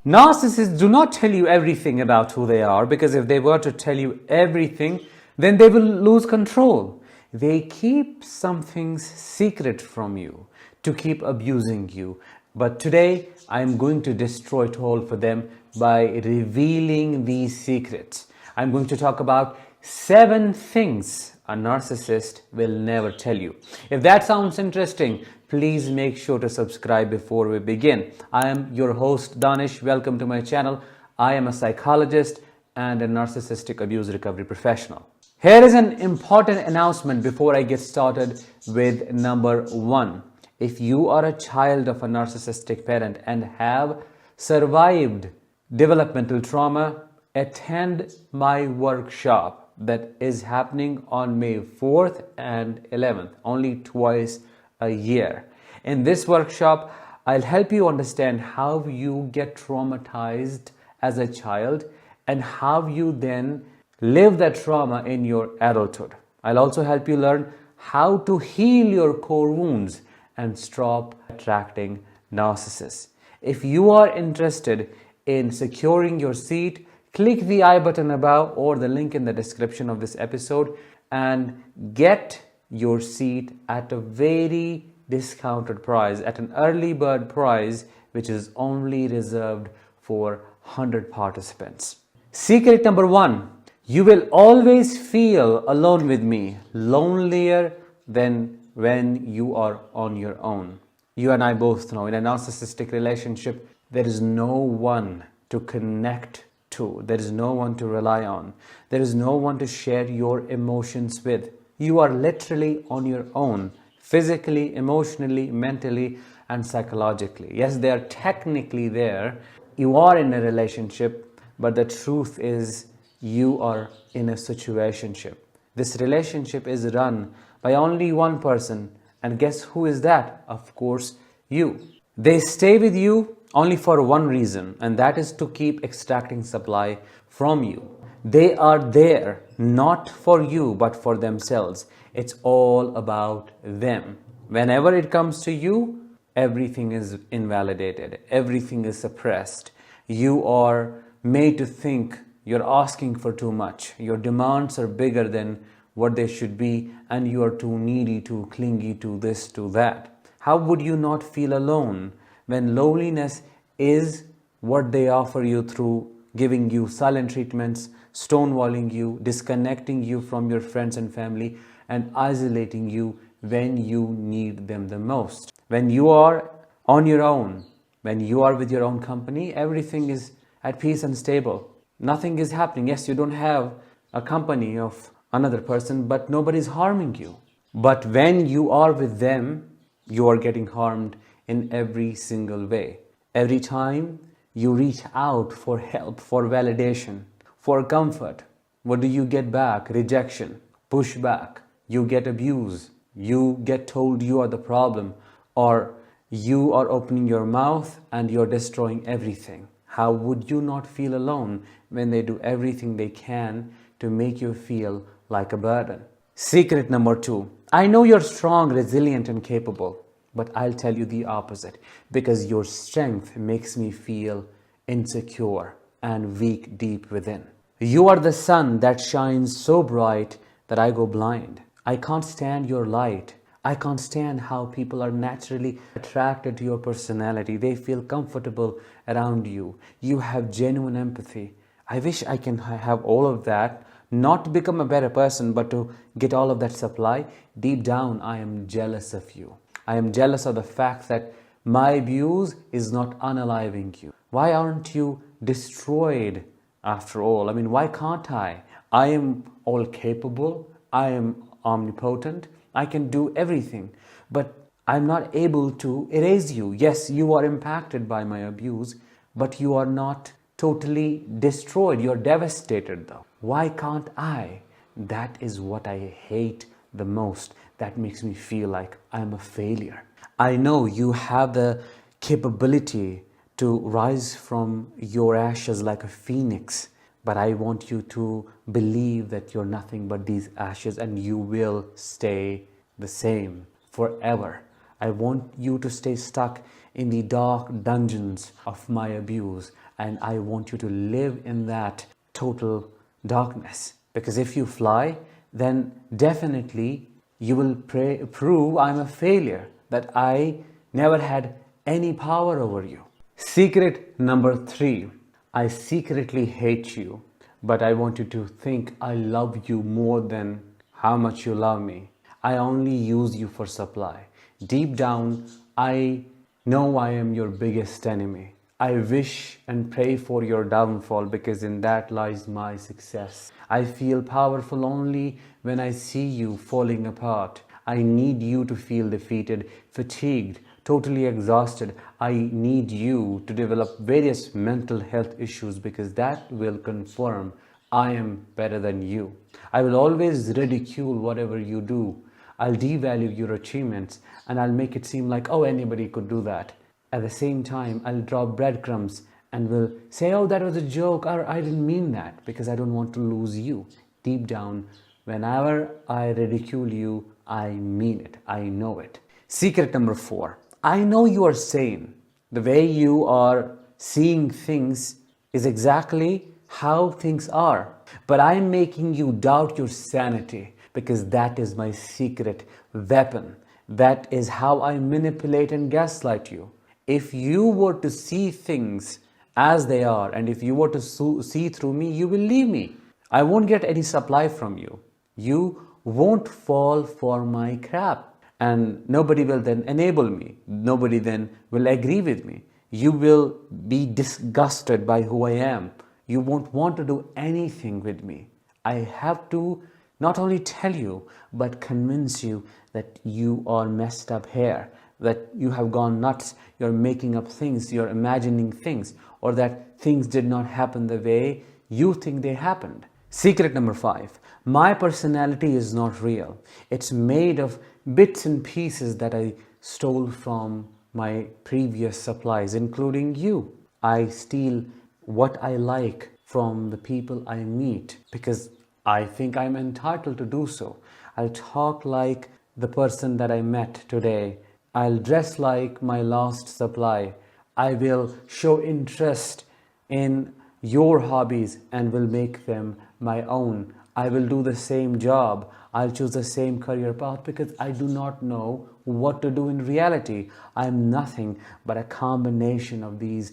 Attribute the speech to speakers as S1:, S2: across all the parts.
S1: Narcissists do not tell you everything about who they are, because if they were to tell you everything, then they will lose control. They keep some things secret from you to keep abusing you. But today, I am going to destroy it all for them by revealing these secrets. I'm going to talk about 7 things a narcissist will never tell you. If that sounds interesting, please make sure to subscribe before we begin. I am your host Danish. Welcome to my channel. I am a psychologist and a narcissistic abuse recovery professional. Here is an important announcement before I get started with number 1. If you are a child of a narcissistic parent and have survived developmental trauma, attend my workshop that is happening on May 4th and 11th, only twice a year. In this workshop, I'll help you understand how you get traumatized as a child and how you then live that trauma in your adulthood. I'll also help you learn how to heal your core wounds and stop attracting narcissists. If you are interested in securing your seat, click the I button above or the link in the description of this episode and get your seat at a very discounted price, at an early bird price, which is only reserved for 100 participants. Secret number 1, you will always feel alone with me, lonelier than when you are on your own. You and I both know in a narcissistic relationship, there is no one to connect to. There is no one to rely on. There is no one to share your emotions with. You are literally on your own, physically, emotionally, mentally, and psychologically. Yes, they are technically there. You are in a relationship, but the truth is you are in a situationship. This relationship is run by only one person, and guess who is that? Of course, you. They stay with you only for one reason, and that is to keep extracting supply from you. They are there not for you but for themselves. It's all about them. Whenever it comes to you, everything is invalidated, everything is suppressed. You are made to think you're asking for too much. Your demands are bigger than what they should be, and you are too needy, too clingy, to this, to that. How would you not feel alone when loneliness is what they offer you through giving you silent treatments, stonewalling you, disconnecting you from your friends and family, and isolating you when you need them the most? When you are on your own, when you are with your own company, everything is at peace and stable. Nothing is happening. Yes, you don't have a company of another person, but nobody is harming you. But when you are with them, you are getting harmed in every single way. Every time you reach out for help, for validation, for comfort, what do you get back? Rejection, pushback. You get abuse. You get told you are the problem, or you are opening your mouth and you're destroying everything. How would you not feel alone when they do everything they can to make you feel like a burden? Secret number 2, I know you're strong, resilient, and capable, but I'll tell you the opposite, because your strength makes me feel insecure and weak deep within. You are the sun that shines so bright that I go blind. I can't stand your light. I can't stand how people are naturally attracted to your personality. They feel comfortable around you. You have genuine empathy. I wish I can have all of that, not to become a better person, but to get all of that supply. Deep down, I am jealous of you. I am jealous of the fact that my abuse is not unaliving you. Why aren't you destroyed after all? I mean, why can't I? I am all capable. I am omnipotent. I can do everything, but I'm not able to erase you. Yes, you are impacted by my abuse, but you are not totally destroyed. You're devastated though. Why can't I? That is what I hate the most. That makes me feel like I'm a failure. I know you have the capability to rise from your ashes like a phoenix, but I want you to believe that you're nothing but these ashes, and you will stay the same forever. I want you to stay stuck in the dark dungeons of my abuse. and I want you to live in that total darkness. Because if you fly, then definitely you will prove I'm a failure, that I never had any power over you. Secret number 3. I secretly hate you, but I want you to think I love you more than how much you love me. I only use you for supply. Deep down, I know I am your biggest enemy. I wish and pray for your downfall because in that lies my success. I feel powerful only when I see you falling apart. I need you to feel defeated, fatigued, totally exhausted. I need you to develop various mental health issues because that will confirm I am better than you. I will always ridicule whatever you do. I'll devalue your achievements and I'll make it seem like, oh, anybody could do that. At the same time, I'll drop breadcrumbs and will say, oh, that was a joke, or I didn't mean that, because I don't want to lose you. Deep down, whenever I ridicule you, I mean it. I know it. Secret number 4. I know you are sane. The way you are seeing things is exactly how things are. But I'm making you doubt your sanity because that is my secret weapon. That is how I manipulate and gaslight you. If you were to see things as they are, and if you were to see through me, you will leave me. I won't get any supply from you. You won't fall for my crap. And nobody will then enable me. Nobody then will agree with me. You will be disgusted by who I am. You won't want to do anything with me. I have to not only tell you, but convince you that you are messed up here, that you have gone nuts, you're making up things, you're imagining things, or that things did not happen the way you think they happened. Secret number 5. My personality is not real. It's made of bits and pieces that I stole from my previous supplies, including you. I steal what I like from the people I meet because I think I'm entitled to do so. I'll talk like the person that I met today. I'll dress like my last supply. I will show interest in your hobbies and will make them my own. I will do the same job. I'll choose the same career path because I do not know what to do in reality. I'm nothing but a combination of these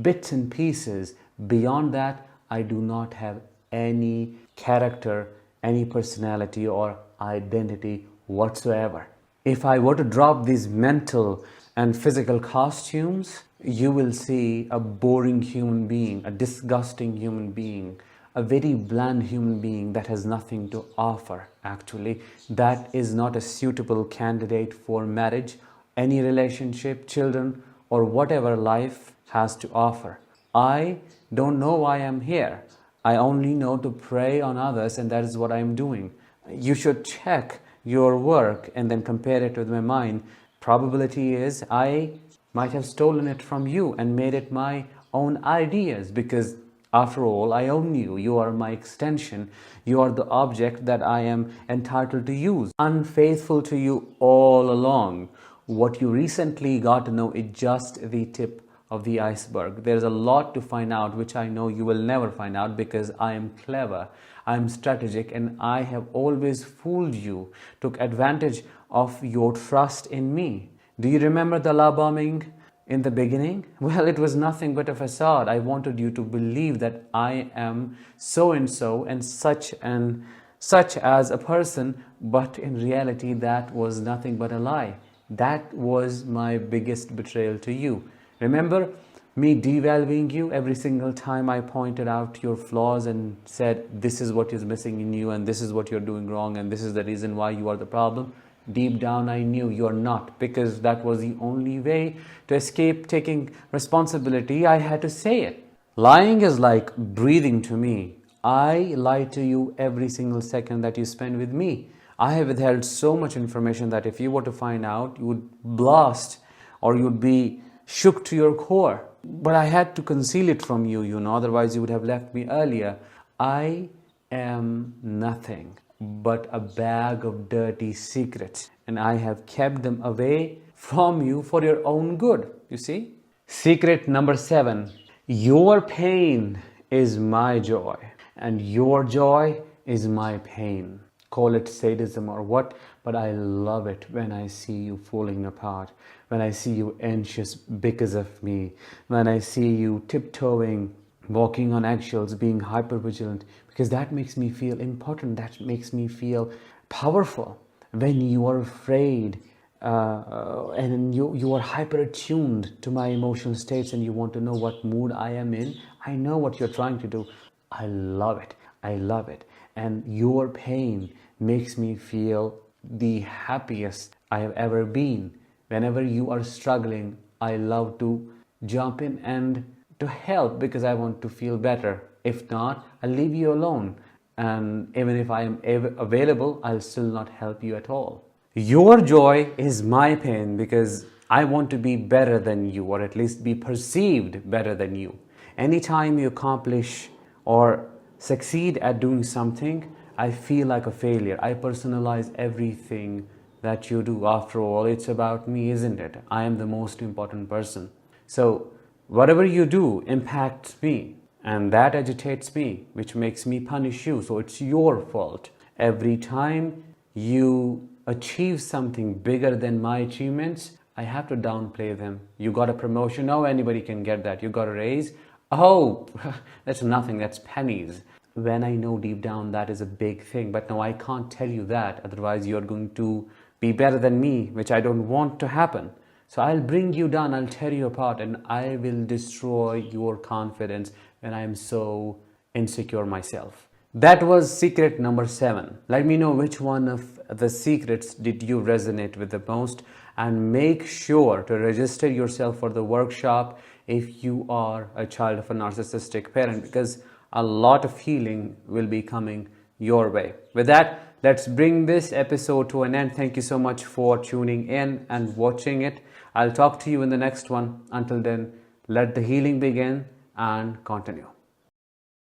S1: bits and pieces. Beyond that, I do not have any character, any personality or identity whatsoever. If I were to drop these mental and physical costumes, you will see a boring human being, a disgusting human being, a very bland human being that has nothing to offer, actually. That is not a suitable candidate for marriage, any relationship, children, or whatever life has to offer. I don't know why I'm here. I only know to prey on others, and that is what I'm doing. You should check your work and then compare it with my mind. Probability is I might have stolen it from you and made it my own ideas because after all, I own you. You are my extension. You are the object that I am entitled to use. Unfaithful to you all along. What you recently got to know is just the tip of the iceberg. There's a lot to find out, which I know you will never find out because I am clever, I am strategic, and I have always fooled you, took advantage of your trust in me. Do you remember the love bombing in the beginning? Well, it was nothing but a facade. I wanted you to believe that I am so and so and such as a person, but in reality that was nothing but a lie. That was my biggest betrayal to you. Remember me devaluing you every single time I pointed out your flaws and said this is what is missing in you and this is what you're doing wrong and this is the reason why you are the problem? Deep down I knew you're not, because that was the only way to escape taking responsibility. I had to say it. Lying is like breathing to me. I lie to you every single second that you spend with me. I have withheld so much information that if you were to find out, you would blast or you'd be shook to your core. But I had to conceal it from you, otherwise you would have left me earlier. I am nothing but a bag of dirty secrets, and I have kept them away from you for your own good, you see? Secret number 7. Your pain is my joy, and your joy is my pain. Call it sadism or what, but I love it when I see you falling apart, when I see you anxious because of me, when I see you tiptoeing, walking on eggshells, being hyper vigilant, because that makes me feel important, that makes me feel powerful. When you are afraid, and you are hyper attuned to my emotional states and you want to know what mood I am in, I know what you're trying to do. I love it. I love it. And your pain makes me feel the happiest I have ever been. Whenever you are struggling, I love to jump in and to help because I want to feel better. If not, I'll leave you alone. And even if I am available, I'll still not help you at all. Your joy is my pain because I want to be better than you, or at least be perceived better than you. Anytime you accomplish or succeed at doing something, I feel like a failure. I personalize everything that you do. After all, it's about me, isn't it? I am the most important person. So whatever you do impacts me, and that agitates me, which makes me punish you. So it's your fault. Every time you achieve something bigger than my achievements, I have to downplay them. You got a promotion? Oh, anybody can get that. You got a raise? Oh, that's nothing. That's pennies. When I know deep down that is a big thing, but no, I can't tell you that. Otherwise, you're going to be better than me, which I don't want to happen. So I'll bring you down, I'll tear you apart, and I will destroy your confidence when I am so insecure myself. That was secret number 7. Let me know which one of the secrets did you resonate with the most, and make sure to register yourself for the workshop if you are a child of a narcissistic parent, because a lot of healing will be coming your way. With that, let's bring this episode to an end. Thank you so much for tuning in and watching it. I'll talk to you in the next one. Until then, let the healing begin and continue.